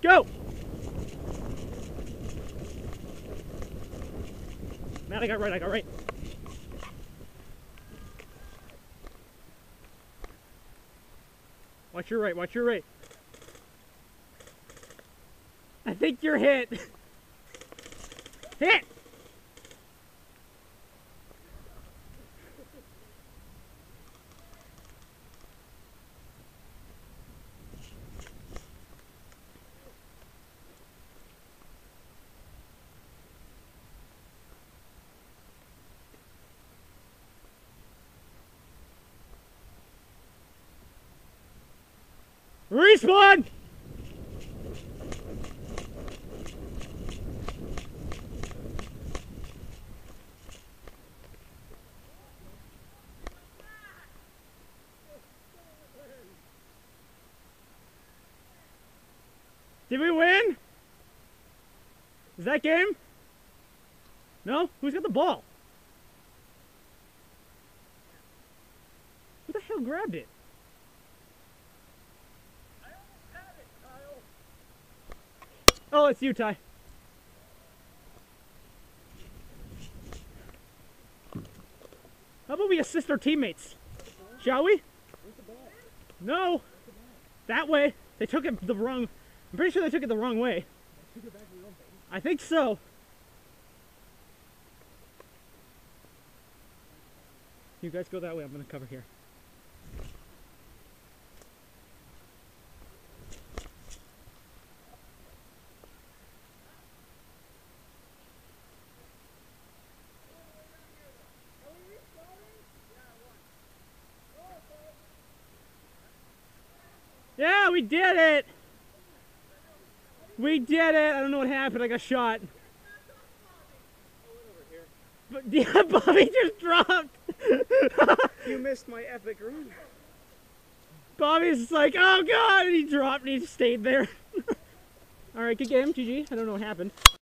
Go! Matt, I got right. Watch your right. I think you're hit. Hit! Respawn! Did we win? Is that game? No? Who's got the ball? Who the hell grabbed it? Oh, it's you, Ty. How about we assist our teammates? Shall we? No. That way. They took it the wrong... I'm pretty sure they took it the wrong way. I think so. You guys go that way. I'm going to cover here. Yeah, we did it! We did it! I don't know what happened, I got shot. But yeah, Bobby just dropped! You missed my epic run. Bobby's just like, oh god! And he dropped and he stayed there. Alright, good game, GG. I don't know what happened.